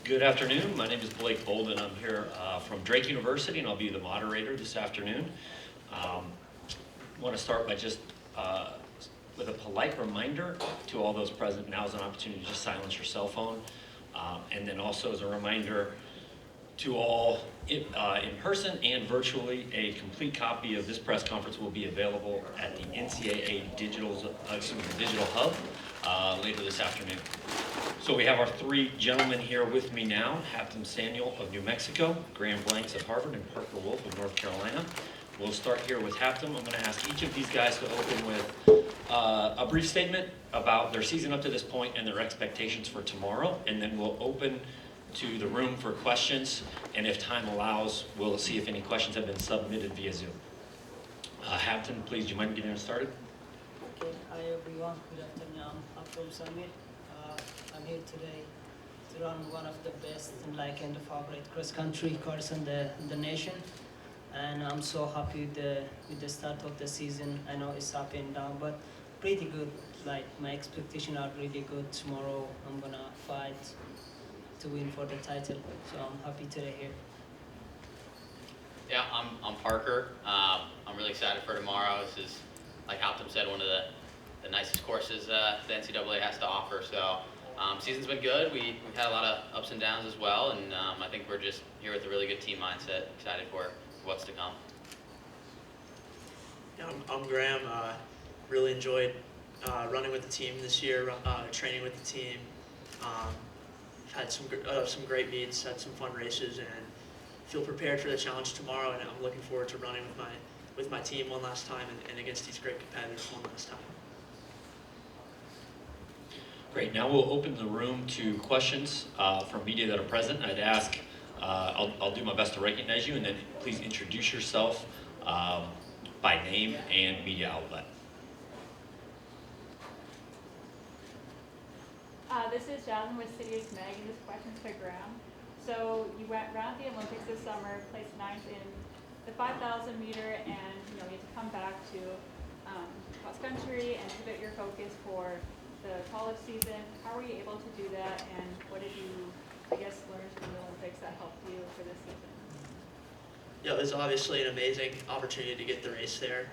Good afternoon. My name is Blake Bolden. I'm here from Drake University, and I'll be the moderator this afternoon. I want to start by just with a polite reminder to all those present. Now is an opportunity to just silence your cell phone. And then also as a reminder to all in person and virtually, a complete copy of this press conference will be available at the NCAA Digital Hub later this afternoon. So we have our three gentlemen here with me now: Habtom Samuel of New Mexico, Graham Blanks of Harvard, and Parker Wolfe of North Carolina. We'll start here with Habtom. I'm going to ask each of these guys to open with a brief statement about their season up to this point and their expectations for tomorrow, and then we'll open to the room for questions, and if time allows, we'll see if any questions have been submitted via Zoom. Habtom, please, do you mind getting us started? Okay, hi everyone, good afternoon. I'm Habtom Samuel. I'm here today to run one of the best in the favorite cross country course in the nation, and I'm so happy with the start of the season. I know it's up and down, but pretty good. Like, my expectations are really good. Tomorrow I'm gonna fight to win for the title, so I'm happy today here. Yeah, I'm Parker. I'm really excited for tomorrow. This is, like Habtom said, one of the nicest courses the NCAA has to offer. So season's been good. We've had a lot of ups and downs as well, and I think we're just here with a really good team mindset, excited for what's to come. Yeah, I'm Graham. Really enjoyed running with the team this year, training with the team. Had some great meets, had some fun races, and feel prepared for the challenge tomorrow. And I'm looking forward to running with my team one last time and against these great competitors one last time. Great. Now we'll open the room to questions from media that are present. I'd ask, I'll do my best to recognize you, and then please introduce yourself by name and media outlet. This is Jasmine with Sirius Meg, and this question's for Graham. So you ran at the Olympics this summer, placed 9th in the 5,000 meter, and you had to come back to cross country and pivot your focus for the college season. How were you able to do that, and what did you, learn from the Olympics that helped you for this season? Yeah, it was obviously an amazing opportunity to get the race there.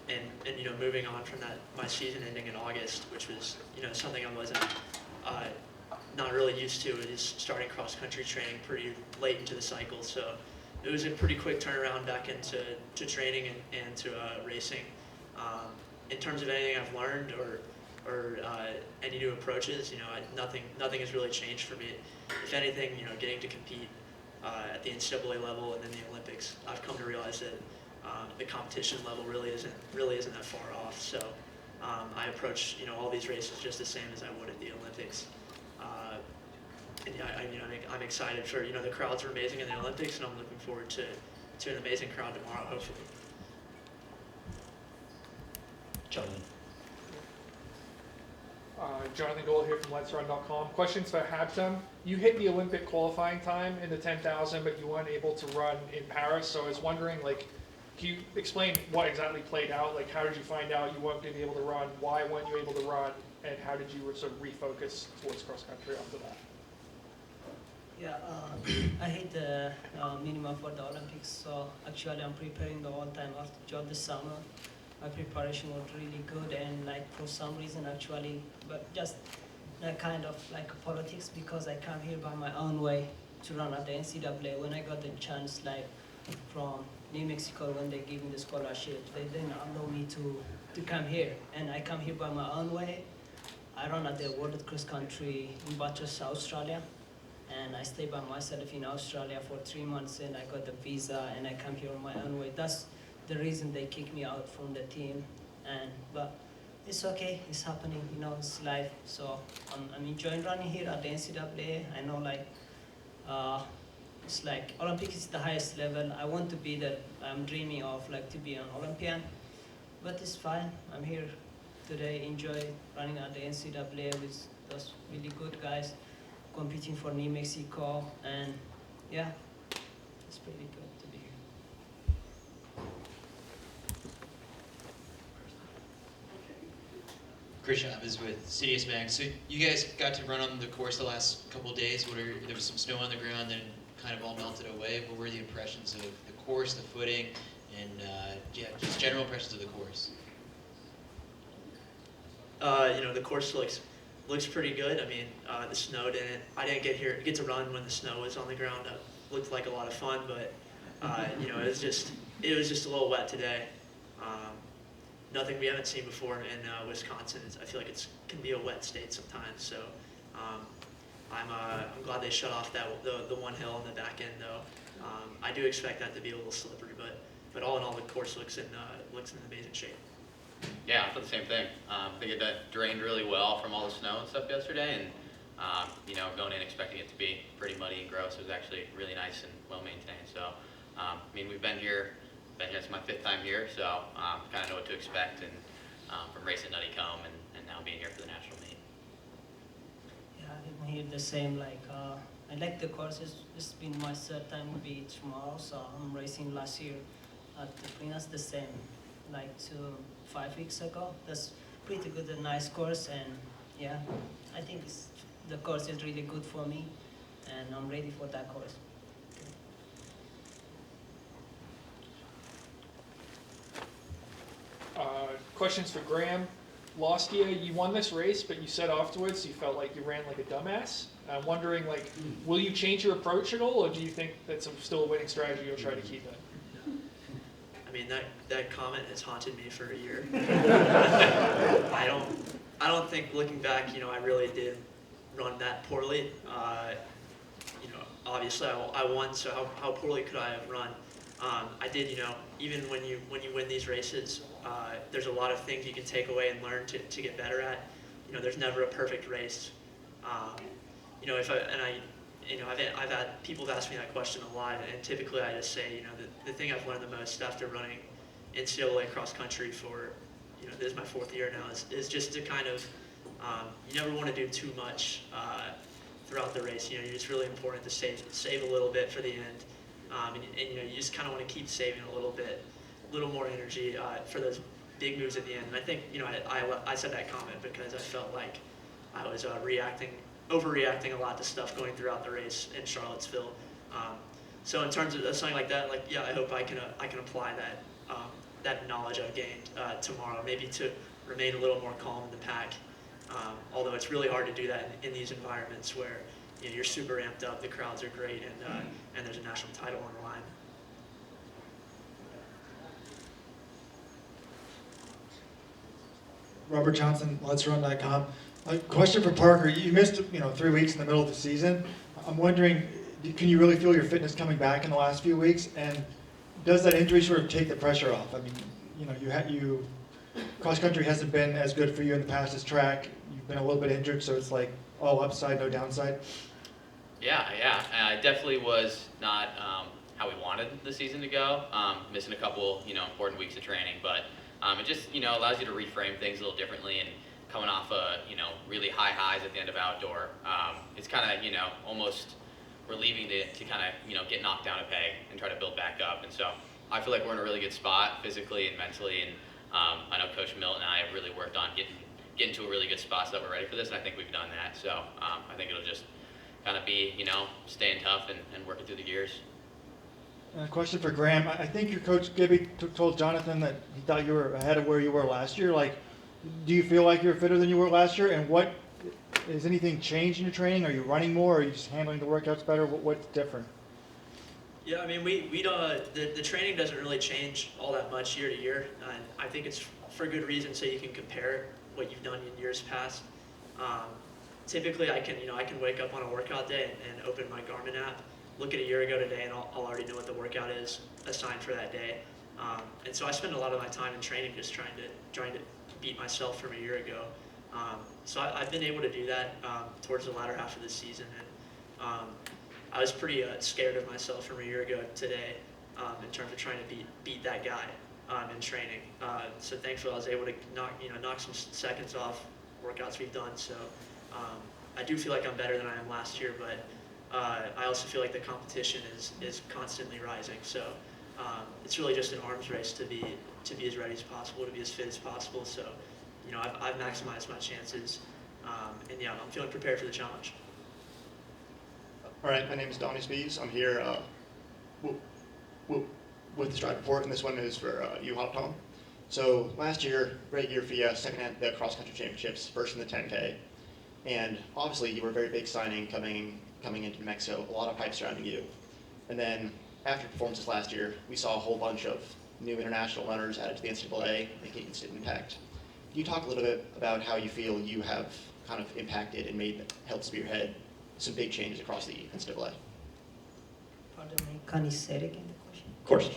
And moving on from that, my season ending in August, which was something I wasn't not really used to, is starting cross country training pretty late into the cycle. So it was a pretty quick turnaround back into training and to racing. In terms of anything I've learned or any new approaches, nothing has really changed for me. If anything, getting to compete at the NCAA level and then the Olympics, I've come to realize that the competition level really isn't that far off. So I approach all these races just the same as I would at the Olympics. I'm excited for the crowds are amazing in the Olympics, and I'm looking forward to an amazing crowd tomorrow, hopefully. Jonathan. Jonathan Gold here from Let'sRun.com. Questions for Habtom. You hit the Olympic qualifying time in the 10,000, but you weren't able to run in Paris. So I was wondering, can you explain what exactly played out? How did you find out you weren't going to be able to run? Why weren't you able to run? And how did you sort of refocus towards cross country after that? Yeah, I hit the minimum for the Olympics, so actually I'm preparing the whole time after this summer. My preparation was really good, and for some reason actually, but just kind of politics, because I come here by my own way to run at the NCAA. When I got the chance from New Mexico, when they gave me the scholarship, they didn't allow me to come here, and I come here by my own way. I run at the World Cross Country in Bathurst, Australia, and I stay by myself in Australia for 3 months, and I got the visa, and I come here on my own way. That's the reason they kicked me out from the team, but it's okay, it's happening, it's life. So I'm enjoying running here at the NCAA. I know it's Olympics is the highest level. I want to be that. I'm dreaming of to be an Olympian, but it's fine. I'm here today, enjoy running at the NCAA with those really good guys, competing for New Mexico, and yeah, it's pretty good to be here. Chris Chavez with CDS Mag. So you guys got to run on the course the last couple of days. There was some snow on the ground and kind of all melted away. What were the impressions of the course, the footing, and yeah, just general impressions of the course? The course looks pretty good. I mean, the snow didn't. I didn't get to run when the snow was on the ground. It looked like a lot of fun, but it was just a little wet today. Nothing we haven't seen before in Wisconsin. I feel like it can be a wet state sometimes. So I'm glad they shut off the one hill on the back end though. I do expect that to be a little slippery, but all in all, the course looks in amazing shape. Yeah, I thought the same thing. I think it drained really well from all the snow and stuff yesterday, and going in expecting it to be pretty muddy and gross, it was actually really nice and well maintained. So, we've been here. It's my 5th time here, so kind of know what to expect, and from racing Nutty Comb and now being here for the national meet. Yeah, I'm here the same. I like the courses. It's been my 3rd time will be tomorrow, so I'm racing last year at the Prinas the same, 5 weeks ago. That's pretty good, a nice course, and yeah, I think the course is really good for me, and I'm ready for that course. Questions for Graham. Last year, you won this race, but you said afterwards you felt like you ran like a dumbass. I'm wondering, will you change your approach at all, or do you think that's still a winning strategy? You'll try to keep it. I mean, that comment has haunted me for a year. I don't think, looking back, I really did run that poorly. Obviously I won, so how poorly could I have run? I did, even when you win these races, there's a lot of things you can take away and learn to get better at. There's never a perfect race. I've had people have asked me that question a lot, and typically I just say, the thing I've learned the most after running NCAA Cross Country for, this is my 4th year now, is just to kind of, you never want to do too much throughout the race. It's really important to save a little bit for the end, and you just kind of want to keep saving a little more energy for those big moves at the end. And I think, I said that comment because I felt like I was overreacting a lot to stuff going throughout the race in Charlottesville. So in terms of something like that, I hope I can apply that knowledge I've gained tomorrow, maybe to remain a little more calm in the pack. Although it's really hard to do that in these environments where you're super amped up, the crowds are great, and there's a national title on the line. Robert Johnson, Let'sRun.com. A question for Parker. You missed 3 weeks in the middle of the season. I'm wondering, can you really feel your fitness coming back in the last few weeks? And does that injury sort of take the pressure off? I mean, cross country hasn't been as good for you in the past as track. You've been a little bit injured, so it's like all upside, no downside. Yeah. It definitely was not how we wanted the season to go. Missing a couple, important weeks of training, but it just, allows you to reframe things a little differently. And coming off really high highs at the end of outdoor, it's kind of, almost relieving to kind of, get knocked down a peg and try to build back up. And so I feel like we're in a really good spot physically and mentally. And I know Coach Milt and I have really worked on getting to a really good spot so that we're ready for this. And I think we've done that. So I think it'll just kind of be, staying tough and working through the gears. A question for Graham. I think your coach Gibby told Jonathan that he thought you were ahead of where you were last year. Do you feel like you're fitter than you were last year? And has anything changed in your training? Are you running more? Or are you just handling the workouts better? What's different? Yeah, I mean, the training doesn't really change all that much year to year. I think it's for good reason, so you can compare what you've done in years past. Typically, I can wake up on a workout day and open my Garmin app, look at a year ago today, and I'll already know what the workout is assigned for that day. And so I spend a lot of my time in training just trying to beat myself from a year ago. So I've been able to do that towards the latter half of the season, and I was pretty scared of myself from a year ago today in terms of trying to beat that guy in training. So thankfully I was able to knock some seconds off workouts we've done. So I do feel like I'm better than I am last year, but I also feel like the competition is constantly rising. So it's really just an arms race to be as ready as possible, to be as fit as possible. So I've maximized my chances, and yeah, I'm feeling prepared for the challenge. All right, my name is Donnie Spees. I'm here with the Stride Report, and this one is for you, Habtom. So last year, great year for you, second at the Cross Country Championships, first in the 10K. And obviously you were a very big signing coming into New Mexico, a lot of hype surrounding you. And then after performances last year, we saw a whole bunch of new international runners added to the NCAA, making instant impact. Can you talk a little bit about how you feel you have kind of impacted and helped spearhead some big changes across the NCAA? Pardon me, can you say it again, the question? Of course.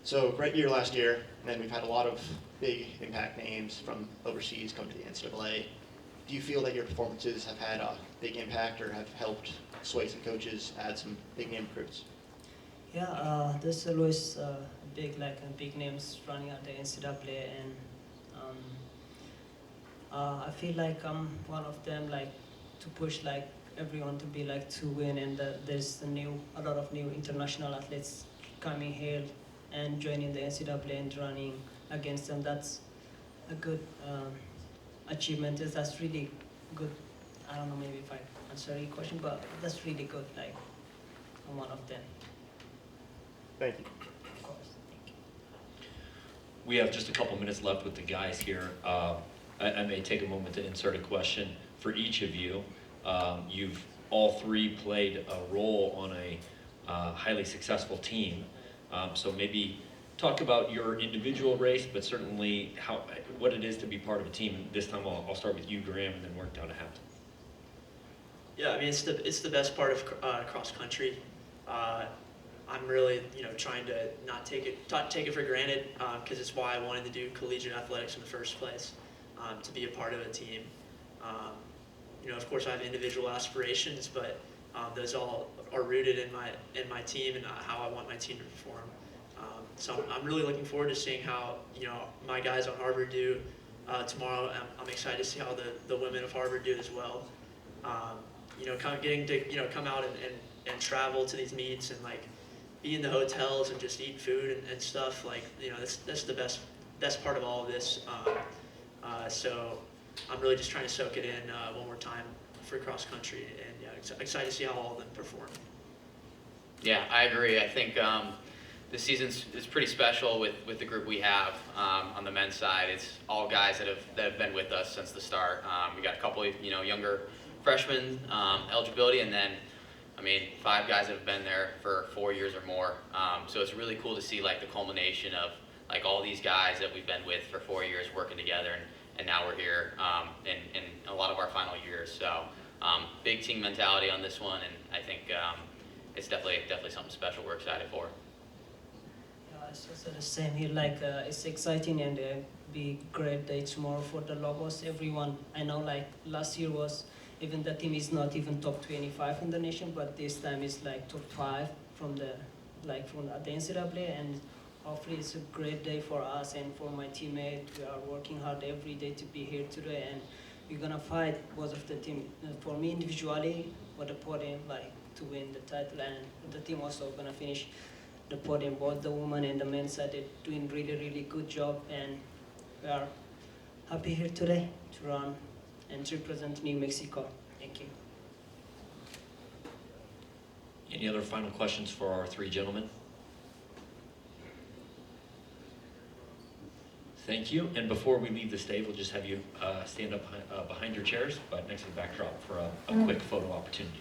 So great year last year, and then we've had a lot of big impact names from overseas come to the NCAA. Do you feel that your performances have had a big impact or have helped sway some coaches, add some big name recruits? Yeah, there's always big names running at the NCAA, and I feel like I'm one of them, like to push like everyone to be like to win, and there's a lot of new international athletes coming here and joining the NCAA and running against them. That's a good achievement. That's really good. I don't know maybe if I answer your question, but that's really good. Like I'm one of them. Thank you. Of course. Thank you. We have just a couple minutes left with the guys here. I may take a moment to insert a question for each of you. You've all three played a role on a highly successful team. So maybe talk about your individual race, but certainly what it is to be part of a team. This time I'll start with you, Graham, and then work down to Habtom. Yeah, I mean it's the best part of cross country. I'm really trying to not take it for granted because it's why I wanted to do collegiate athletics in the first place, to be a part of a team. Of course I have individual aspirations, but those all are rooted in my team and how I want my team to perform. So I'm really looking forward to seeing how my guys on Harvard do tomorrow. I'm excited to see how the women of Harvard do as well. Getting to come out and travel to these meets and like be in the hotels and just eat food and stuff, like that's the best part of all of this. So I'm really just trying to soak it in one more time for cross country, and yeah, excited to see how all of them perform. Yeah, I agree. I think this season is pretty special with the group we have on the men's side. It's all guys that have been with us since the start. We got a couple of younger freshmen eligibility, and then 5 guys that have been there for 4 years or more. So it's really cool to see like the culmination of like all these guys that we've been with for 4 years working together, and now we're here in a lot of our final years. So big team mentality on this one, and I think it's definitely something special we're excited for. Yeah, it's also the same here. Like it's exciting and be great day tomorrow for the Logos. Everyone I know, like last year was even the team is not even top 25 in the nation, but this time it's like top 5 from the NCAA, and hopefully it's a great day for us and for my teammate. We are working hard every day to be here today, and we're gonna fight both of the team. For me individually, for the podium, like to win the title, and the team also gonna finish the podium. Both the women and the men's side are doing really good job, and we are happy here today to run and to represent New Mexico. Thank you. Any other final questions for our 3 gentlemen? Thank you. And before we leave the stage, we'll just have you stand up behind your chairs, but next to the backdrop for a quick photo opportunity.